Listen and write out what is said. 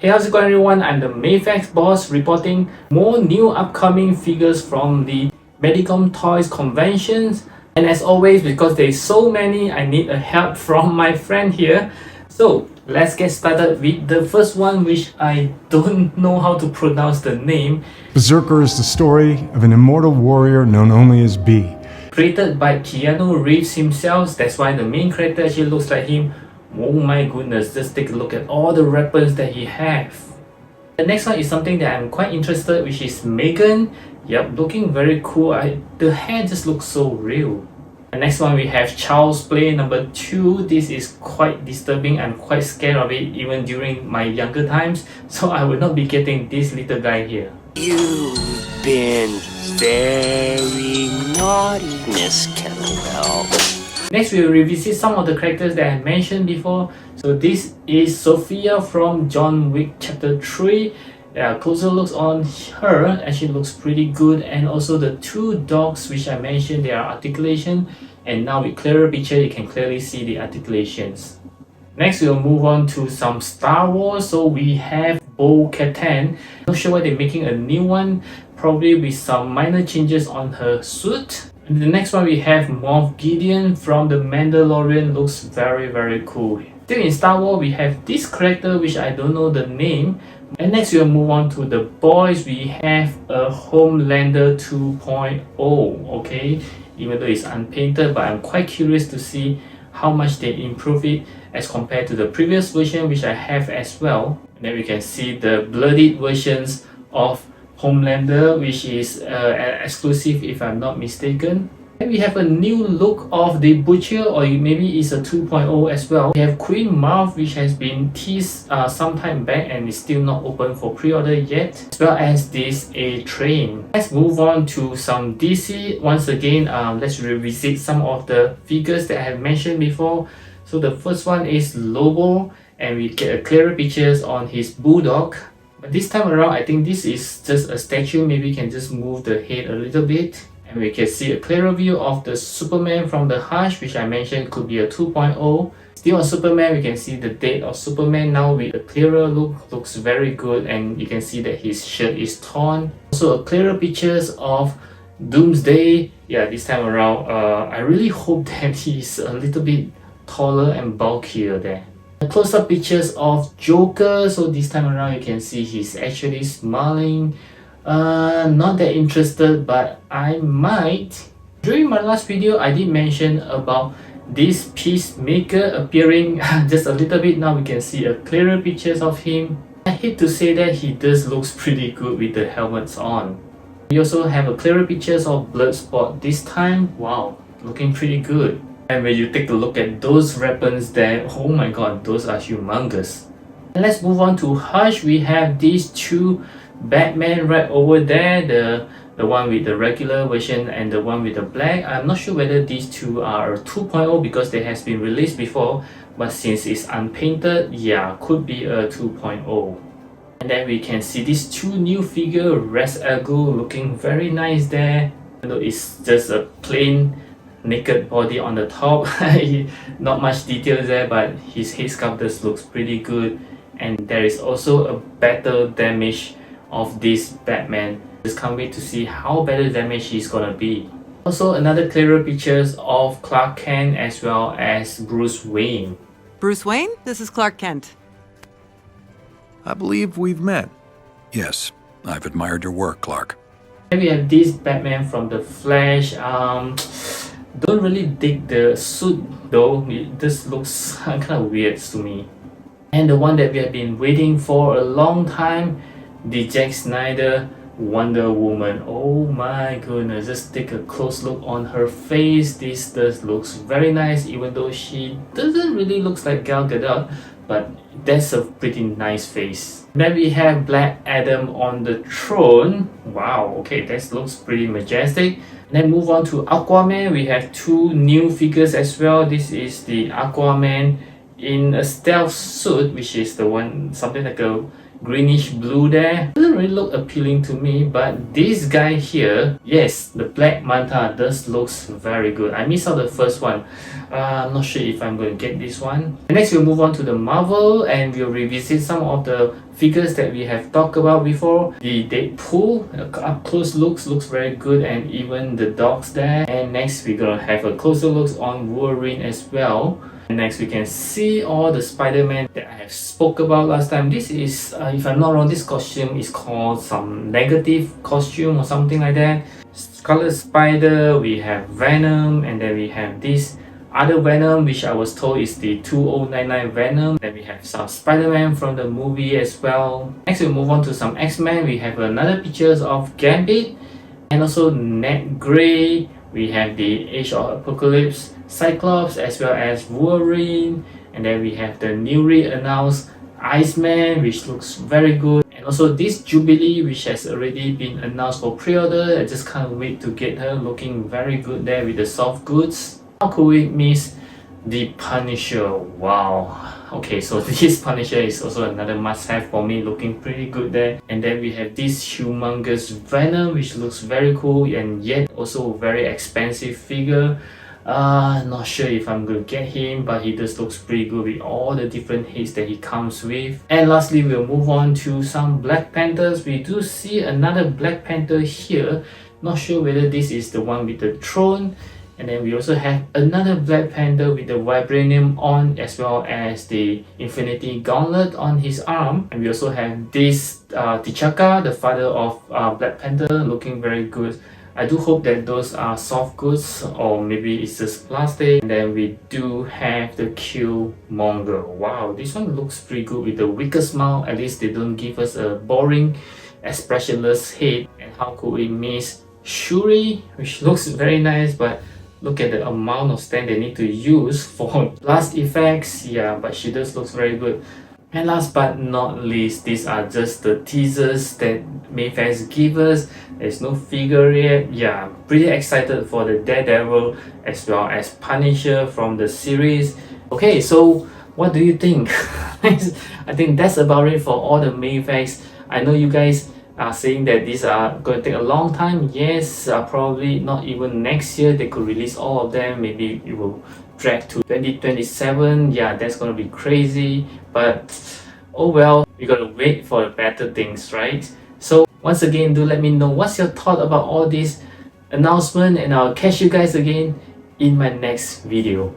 Hey, how's it going everyone? I'm the Mafex boss reporting more new upcoming figures from the Medicom Toys conventions. And as always, because there's so many, I need a help from my friend here. So let's get started with the first one, which I don't know how to pronounce the name. Berserker is the story of an immortal warrior known only as B. Created by Keanu Reeves himself, that's why the main character actually looks like him. Oh my goodness, just take a look at all the weapons that he has. The next one is something that I'm quite interested, which is Megan. Yep, looking very cool. The hair just looks so real. The next one we have Child's Play number 2. This is quite disturbing. I'm quite scared of it even during my younger times. So I will not be getting this little guy here. You've been very naughty, Miss Kettlewell. Next, we will revisit some of the characters that I mentioned before. So this is Sophia from John Wick Chapter 3. Closer looks on her, actually looks pretty good. And also the two dogs which I mentioned, their articulation. And now with clearer picture, you can clearly see the articulations. Next, we'll move on to some Star Wars. So we have Bo-Katan. Not sure why they're making a new one. Probably with some minor changes on her suit. And the next one we have Moff Gideon from The Mandalorian. Looks very cool. Still in Star Wars, we have this character which I don't know the name. And next we'll move on to the boys. We have a Homelander 2.0. Okay, even though it's unpainted, but I'm quite curious to see how much they improve it as compared to the previous version, which I have as well. And then we can see the bloodied versions of Homelander, which is exclusive if I'm not mistaken. And we have a new look of the Butcher, or maybe it's a 2.0 as well. We have Queen Marv, which has been teased some time back and is still not open for pre-order yet, as well as this A-Train. Let's move on to some DC. Once again, let's revisit some of the figures that I have mentioned before. So the first one is Lobo, and we get a clearer pictures on his bulldog. But this time around, I think this is just a statue. Maybe we can just move the head a little bit. And we can see a clearer view of the Superman from the Hush, which I mentioned could be a 2.0. Still on Superman, we can see the date of Superman now with a clearer look. Looks very good, and you can see that his shirt is torn. Also a clearer pictures of Doomsday. Yeah, this time around, I really hope that he's a little bit taller and bulkier there. Close-up pictures of Joker. So this time around you can see he's actually smiling. Not that interested, but I might. During my last video I did mention about this Peacemaker appearing just a little bit. Now we can see a clearer pictures of him. I hate to say that he does looks pretty good with the helmets on. We also have a clearer pictures of Bloodsport this time. Wow, looking pretty good. And when you take a look at those weapons there, oh my god, those are humongous. And let's move on to Hush. We have these two Batman right over there, the one with the regular version and the one with the black. I'm not sure whether these two are 2.0 because they has been released before, but since it's unpainted, yeah, could be a 2.0. And then we can see these two new figure, Res Al looking very nice there. Even though it's just a plain naked body on the top. Not much details there, but his head sculptures looks pretty good. And there is also a better damage of this Batman. Just can't wait to see how better damage he's gonna be. Also another clearer pictures of Clark Kent as well as Bruce Wayne. Bruce Wayne, this is Clark Kent. I believe we've met. Yes, I've admired your work, Clark. And we have this Batman from The Flash. Don't really dig the suit though. It just looks kind of weird to me. And the one that we have been waiting for a long time, the Zack Snyder Wonder Woman. Oh my goodness, just take a close look on her face. This does looks very nice, even though she doesn't really looks like Gal Gadot, but that's a pretty nice face. Then we have Black Adam on the throne. Wow, okay, that looks pretty majestic. Then move on to Aquaman. We have two new figures as well. This is the Aquaman in a stealth suit, which is the one, something like a greenish blue there. Doesn't really look appealing to me, but this guy here, yes, the Black Manta does looks very good. I missed out the first one. I'm not sure if I'm going to get this one. And next we'll move on to the Marvel, and we'll revisit some of the figures that we have talked about before. The Deadpool up close looks very good, and even the dogs there. And next we're gonna have a closer look on Wolverine as well. And next we can see all the Spider-Man that I have spoke about last time. This is, if I'm not wrong, this costume is called some negative costume or something like that. Scarlet Spider, we have Venom, and then we have this other Venom, which I was told is the 2099 Venom. Then we have some Spider-Man from the movie as well. Next we'll move on to some X-Men. We have another pictures of Gambit, and also Ned Grey. We have the Age of Apocalypse Cyclops, as well as Wolverine. And then we have the newly announced Iceman, which looks very good. And also this Jubilee, which has already been announced for pre-order. I just can't wait to get her, looking very good there with the soft goods. How could we miss the Punisher? Wow. Okay, so this Punisher is also another must-have for me, looking pretty good there. And then we have this humongous Venom, which looks very cool and yet also very expensive figure. Not sure if I'm going to get him, but he just looks pretty good with all the different heads that he comes with. And lastly, we'll move on to some Black Panthers. We do see another Black Panther here. Not sure whether this is the one with the throne. And then we also have another Black Panther with the Vibranium on, as well as the Infinity Gauntlet on his arm. And we also have this T'Chaka, the father of Black Panther, looking very good. I do hope that those are soft goods, or maybe it's just plastic. And then we do have the Killmonger. Wow, this one looks pretty good with the wicked smile. At least they don't give us a boring, expressionless head. And how could we miss Shuri, which looks very nice, but look at the amount of stand they need to use for blast effects. Yeah, but she does looks very good. And last but not least, these are just the teasers that Mafex give us. There's no figure yet. Yeah, pretty excited for the Daredevil as well as Punisher from the series. Okay, so what do you think? I think that's about it for all the Mafex. I know you guys are saying that these are going to take a long time. Yes, probably not even next year they could release all of them. Maybe it will drag to 2027. Yeah, that's gonna be crazy, but oh well, we gotta wait for the better things, right? So once again, do let me know what's your thought about all this announcement, and I'll catch you guys again in my next video.